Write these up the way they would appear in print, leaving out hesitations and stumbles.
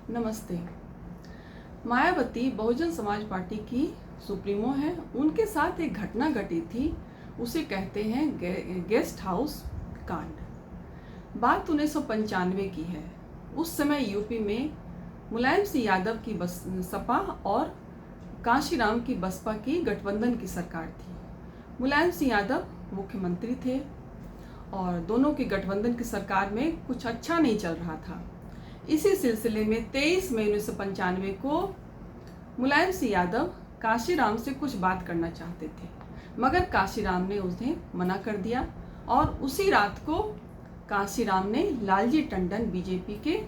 नमस्ते। मायावती बहुजन समाज पार्टी की सुप्रीमो है। उनके साथ एक घटना घटी थी, उसे कहते हैं गेस्ट हाउस कांड। बात 1995 की है। उस समय यूपी में मुलायम सिंह यादव की सपा और कांशीराम की बसपा की गठबंधन की सरकार थी। मुलायम सिंह यादव मुख्यमंत्री थे और दोनों की गठबंधन की सरकार में कुछ अच्छा नहीं चल रहा था। इसी सिलसिले में 23 मई 1995 को मुलायम सिंह यादव कांशीराम से कुछ बात करना चाहते थे, मगर कांशीराम ने उन्हें मना कर दिया और उसी रात को कांशीराम ने लालजी टंडन, बीजेपी के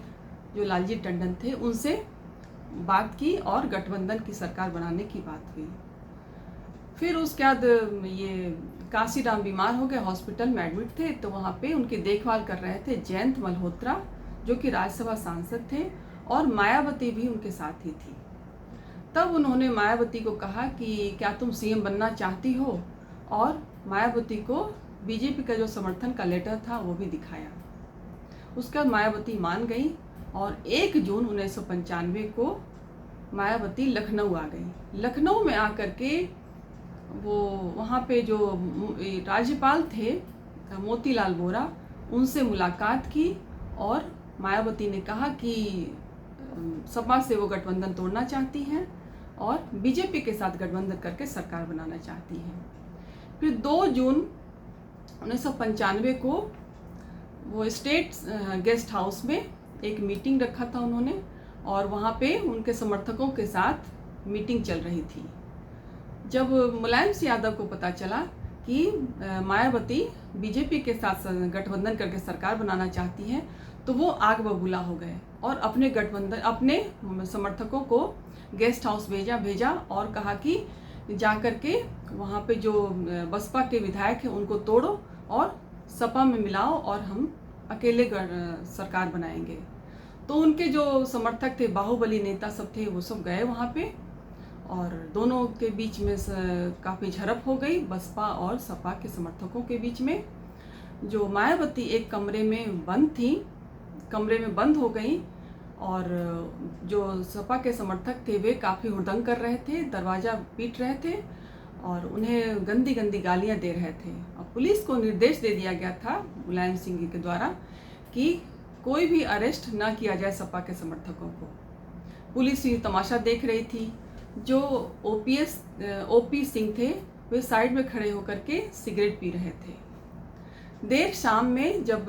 जो लालजी टंडन थे, उनसे बात की और गठबंधन की सरकार बनाने की बात हुई। फिर उसके बाद ये कांशीराम बीमार हो गए, हॉस्पिटल में एडमिट थे, तो वहाँ पे उनकी देखभाल कर रहे थे जयंत मल्होत्रा, जो कि राज्यसभा सांसद थे, और मायावती भी उनके साथ ही थी। तब उन्होंने मायावती को कहा कि क्या तुम सीएम बनना चाहती हो, और मायावती को बीजेपी का जो समर्थन का लेटर था वो भी दिखाया। उसके बाद मायावती मान गई और 1 जून 1995 को मायावती लखनऊ आ गई। लखनऊ में आकर के वो वहाँ पे जो राज्यपाल थे मोतीलाल वोरा, उनसे मुलाकात की और मायावती ने कहा कि सपा से वो गठबंधन तोड़ना चाहती हैं और बीजेपी के साथ गठबंधन करके सरकार बनाना चाहती हैं। फिर 2 जून 1995 को वो स्टेट गेस्ट हाउस में एक मीटिंग रखा था उन्होंने, और वहाँ पे उनके समर्थकों के साथ मीटिंग चल रही थी। जब मुलायम सिंह यादव को पता चला कि मायावती बीजेपी के साथ गठबंधन करके सरकार बनाना चाहती हैं, तो वो आग बबूला हो गए और अपने समर्थकों को गेस्ट हाउस भेजा और कहा कि जाकर के वहाँ पे जो बसपा के विधायक हैं उनको तोड़ो और सपा में मिलाओ और हम अकेले सरकार बनाएंगे। तो उनके जो समर्थक थे, बाहुबली नेता सब थे, वो सब गए वहाँ पे और दोनों के बीच में काफ़ी झड़प हो गई, बसपा और सपा के समर्थकों के बीच में। जो मायावती एक कमरे में बंद हो गई और जो सपा के समर्थक थे वे काफ़ी हुड़दंग कर रहे थे, दरवाज़ा पीट रहे थे और उन्हें गंदी गंदी गालियां दे रहे थे। और पुलिस को निर्देश दे दिया गया था मुलायम सिंह के द्वारा कि कोई भी अरेस्ट ना किया जाए सपा के समर्थकों को। पुलिस ये तमाशा देख रही थी। जो ओपी सिंह थे वे साइड में खड़े होकर के सिगरेट पी रहे थे। देर शाम में जब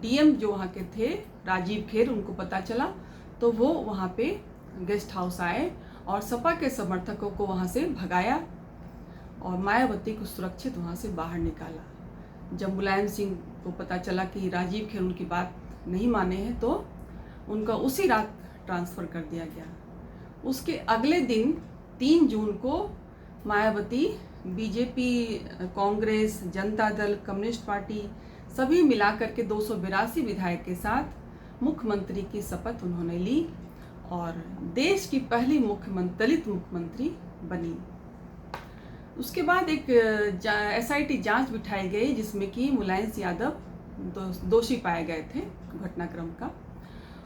डीएम जो वहाँ के थे राजीव खेर, उनको पता चला तो वो वहाँ पे गेस्ट हाउस आए और सपा के समर्थकों को वहाँ से भगाया और मायावती को सुरक्षित वहाँ से बाहर निकाला। जब मुलायम सिंह को पता चला कि राजीव खेर उनकी बात नहीं माने हैं, तो उनका उसी रात ट्रांसफ़र कर दिया गया। उसके अगले दिन 3 जून को Mayawati BJP, Congress, Janata Dal, communist party सभी मिलाकर के 282 विधायक के साथ मुख्यमंत्री की शपथ उन्होंने ली और देश की पहली दलित मुख्यमंत्री बनी। उसके बाद एक SIT जांच बिठाई गई जिसमें कि मुलायम सिंह यादव दोषी पाए गए थे घटनाक्रम का।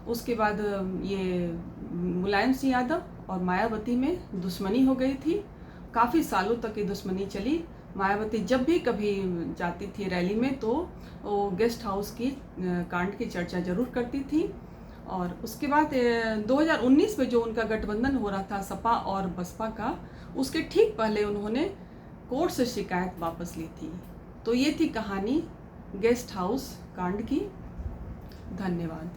उसके बाद ये मुलायम सिंह यादव और मायावती में दुश्मनी हो गई थी। काफ़ी सालों तक ये दुश्मनी चली। मायावती जब भी कभी जाती थी रैली में तो वो गेस्ट हाउस की कांड की चर्चा जरूर करती थी। और उसके बाद 2019 में जो उनका गठबंधन हो रहा था सपा और बसपा का, उसके ठीक पहले उन्होंने कोर्ट से शिकायत वापस ली थी। तो ये थी कहानी गेस्ट हाउस कांड की। धन्यवाद।